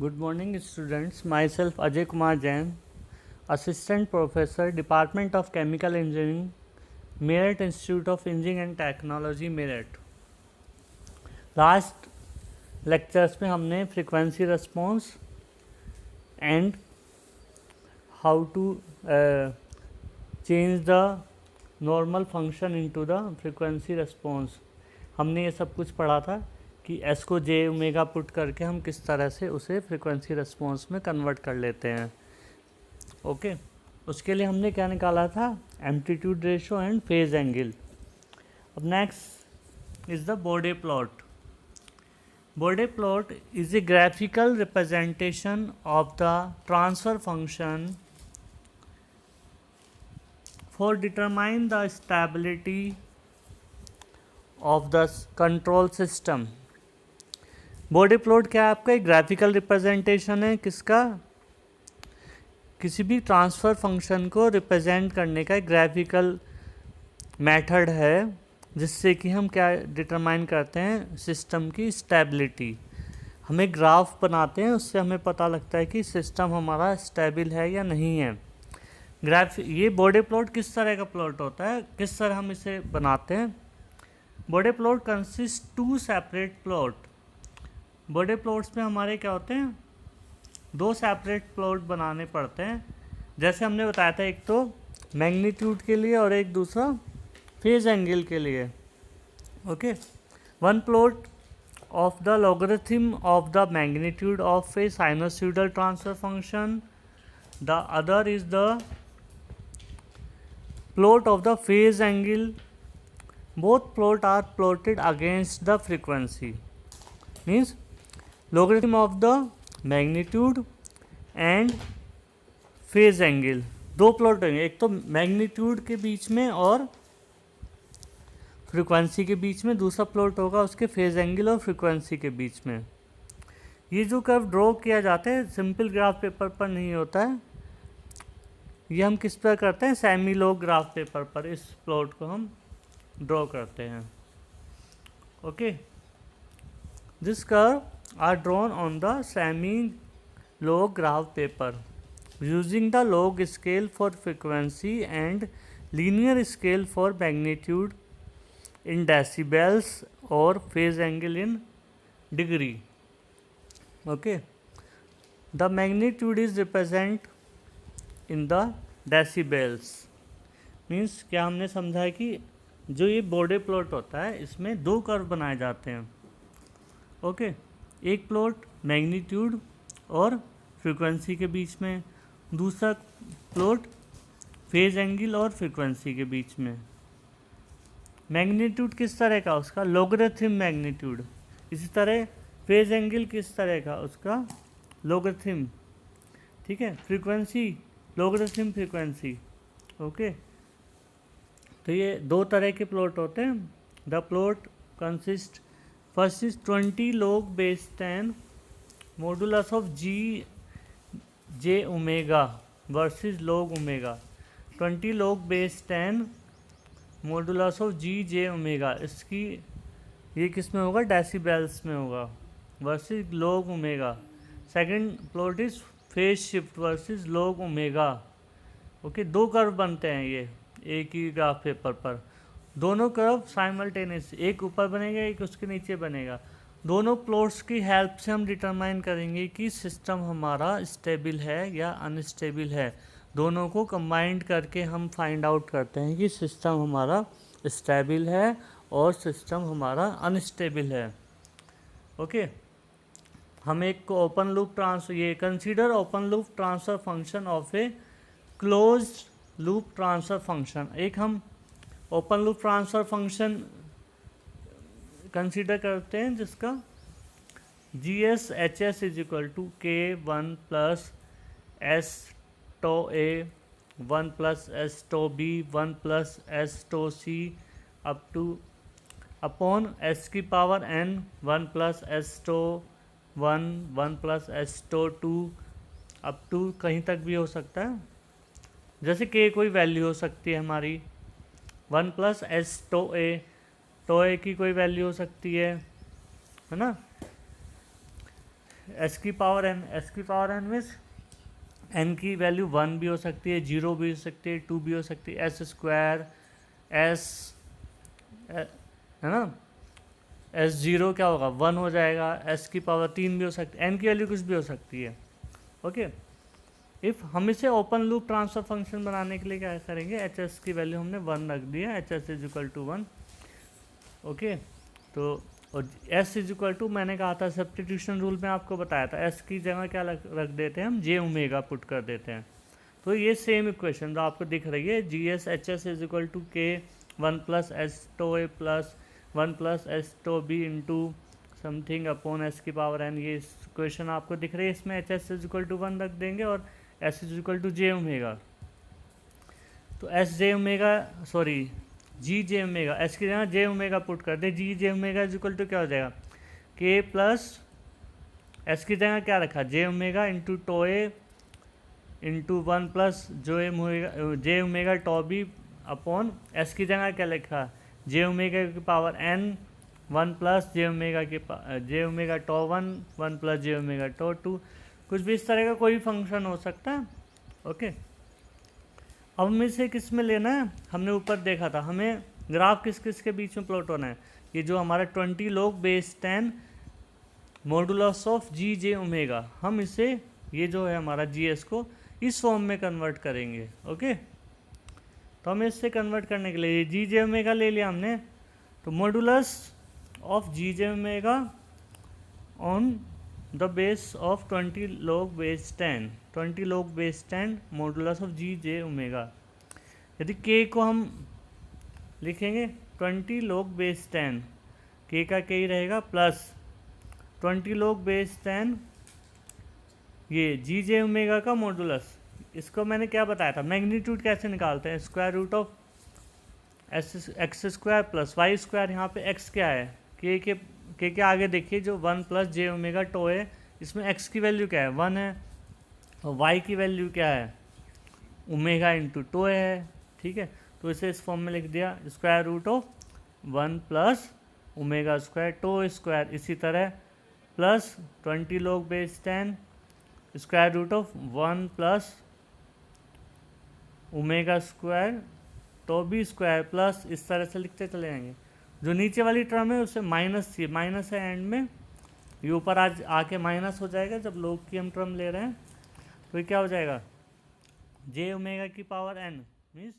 Good morning students, myself Ajay Kumar Jain, Assistant Professor, Department of Chemical Engineering, Meerut Institute of Engineering and Technology, Meerut. Last lectures में हमने frequency response and how to change the normal function into the frequency response हमने ये सब कुछ पढ़ा था कि S को जे ओमेगा पुट करके हम किस तरह से उसे फ्रीक्वेंसी रिस्पॉन्स में कन्वर्ट कर लेते हैं। ओके, उसके लिए हमने क्या निकाला था, amplitude ratio and phase angle. अब next is the Bode plot. Bode plot is a graphical representation of the transfer function for determine the stability of the control system. Bode plot क्या है आपका, एक ग्राफिकल रिप्रेजेंटेशन है किसका, किसी भी transfer function को रिप्रेजेंट करने का एक ग्राफिकल मेथड है जिससे कि हम क्या डिटरमाइन करते हैं, सिस्टम की स्टेबिलिटी। हम एक ग्राफ बनाते हैं, उससे हमें पता लगता है कि सिस्टम हमारा स्टेबल है या नहीं है। ये बॉडी प्लॉट किस तरह का प्लॉट होता है, किस तरह हम इसे बनाते हैं। Body plot consist to separate plot. Body plots में हमारे क्या होते हैं, दो सेपरेट प्लॉट बनाने पड़ते हैं। जैसे हमने बताया था, एक तो मैग्नीट्यूड के लिए और एक दूसरा फेज एंगल के लिए। Okay, one plot of the logarithm of the magnitude of a sinusoidal transfer function, the other is the plot of the phase angle. Both plot are plotted against the frequency, means logarithm of the magnitude and phase angle। दो plot होंगे, एक तो magnitude के बीच में और frequency के बीच में, दूसरा प्लॉट होगा उसके फेज एंगल और फ्रीक्वेंसी के बीच में। ये जो कर्व ड्रॉ किया जाता है सिंपल ग्राफ पेपर पर नहीं होता है, ये हम किस पर करते हैं, सेमी लॉग ग्राफ पेपर पर इस प्लॉट को हम ड्रॉ करते हैं। Okay, this curve are drawn on the semi-log graph paper using the log scale for frequency and linear scale for magnitude in decibels or phase angle in degree. Okay, the magnitude is represent in the decibels। Means क्या हमने समझा है कि जो ये body plot होता है इसमें दो कर्व बनाए जाते हैं। ओके, एक प्लॉट मैग्नीट्यूड और फ्रीक्वेंसी के बीच में, दूसरा प्लॉट फेज एंगल और फ्रीक्वेंसी के बीच में। मैग्नीट्यूड किस तरह का, उसका लॉगरिथम मैग्नीट्यूड। इसी तरह फेज एंगल किस तरह का, उसका लॉगरिथम। ठीक है, फ्रीक्वेंसी लॉगरिथम फ्रीक्वेंसी। ओके, तो ये दो तरह के प्लॉट होते हैं। The plot consist first is 20 log base 10 modulus of G J omega versus log omega. 20 log base 10 modulus of G J omega, इसकी ये किस में होगा, डेसिबल्स में होगा, versus log omega. Second plot is phase shift versus log omega. Okay, दो curve बनते हैं ये एक ही ग्राफ पेपर पर, दोनों कर्व साइमल्टेनियस, एक ऊपर बनेगा एक उसके नीचे बनेगा। दोनों प्लॉट्स की हेल्प से हम डिटरमाइन करेंगे कि सिस्टम हमारा स्टेबल है या अनस्टेबल है। दोनों को कंबाइंड करके हम फाइंड आउट करते हैं कि सिस्टम हमारा स्टेबल है और सिस्टम हमारा अनस्टेबल है। ओके, हम एक को ओपन लूप ट्रांसफर, ये consider open loop transfer function of a closed loop transfer function. एक हम open loop transfer function consider करते हैं जिसका G S H S is equal to K 1 plus S tau A 1 plus S tau B 1 plus S tau C up to upon S की power N 1 plus S tau 1 1 plus S tau 2 up to कहीं तक भी हो सकता है। जैसे के कोई वैल्यू हो सकती है हमारी, 1 प्लस एस टो ए की कोई वैल्यू हो सकती है ना। एस की पावर एन मीन्स एन की वैल्यू 1 भी हो सकती है, 0 भी हो सकती है, 2 भी हो सकती है, एस स्क्वायर एस है ना, एस जीरो क्या होगा 1 हो जाएगा, एस की पावर 3 भी हो सकती है, एन की वैल्यू कुछ भी हो सकती है। ओके, इफ़ हम इसे ओपन लूप ट्रांसफर फंक्शन बनाने के लिए क्या करेंगे, एच एस की वैल्यू हमने 1 रख दी है, H S is equal to 1। Okay, तो और एस इज इक्वल टू मैंने कहा था सब्स्टिट्यूशन रूल में आपको बताया था, एस की जगह क्या रख देते हैं हम, जे ओमेगा पुट कर देते हैं। तो ये सेम इक्वेशन जो आपको दिख रही है, G S H S is equal to K 1 plus S tau A plus 1 plus S tau B into something upon S की पावर एन, ये इक्वेशन आपको दिख रही है। इसमें H S is equal to 1 रख देंगे और S is equal to J omega. तो S J omega sorry G J omega, S की जगह जे ओमेगा पुट कर दे, G J omega is equal to क्या हो जाएगा, के प्लस एस की जगह क्या रखा, J omega into tau A into 1 plus J omega tau B upon S की जगह क्या लिखा, जे ओमेगा की power N 1 plus J omega tau 1 plus J omega tau 2, कुछ भी इस तरह का कोई फंक्शन हो सकता है। ओके, अब हमें से किस में लेना है, हमने ऊपर देखा था हमें ग्राफ किस किस के बीच में प्लॉट होना है, ये जो हमारा 20 log base 10 modulus of G J omega, हम इसे ये जो है हमारा जी एस को इस फॉर्म में कन्वर्ट करेंगे। ओके, तो हमें इससे कन्वर्ट करने के लिए जी जे ओमेगा ले लिया हमने, तो modulus of G J omega on the base of 20 log base 10, 20 log base 10 modulus of G J omega. यदि के को हम लिखेंगे 20 log बेस 10, के का के ही रहेगा प्लस 20 log बेस 10 ये जी जे ओमेगा का मॉडुलस। इसको मैंने क्या बताया था, मैग्नीट्यूड कैसे निकालते हैं, square root of X square plus Y square. यहाँ पे एक्स क्या है, के आगे देखिए जो 1 प्लस जे ओमेगा टो है, इसमें एक्स की वैल्यू क्या है 1 है, और वाई की वैल्यू क्या है ओमेगा इंटू टो है। ठीक है, तो इसे इस फॉर्म में लिख दिया, square root of 1 plus omega square tau square, इसी तरह plus 20 log base 10 square root of 1 plus omega square tau B square plus, इस तरह से लिखते चले जाएंगे। जो नीचे वाली टर्म है उसे माइनस थी, माइनस है एंड में, ये ऊपर आज आके माइनस हो जाएगा जब लोग की हम टर्म ले रहे हैं, तो ये क्या हो जाएगा जे ओमेगा की पावर एन मीन्स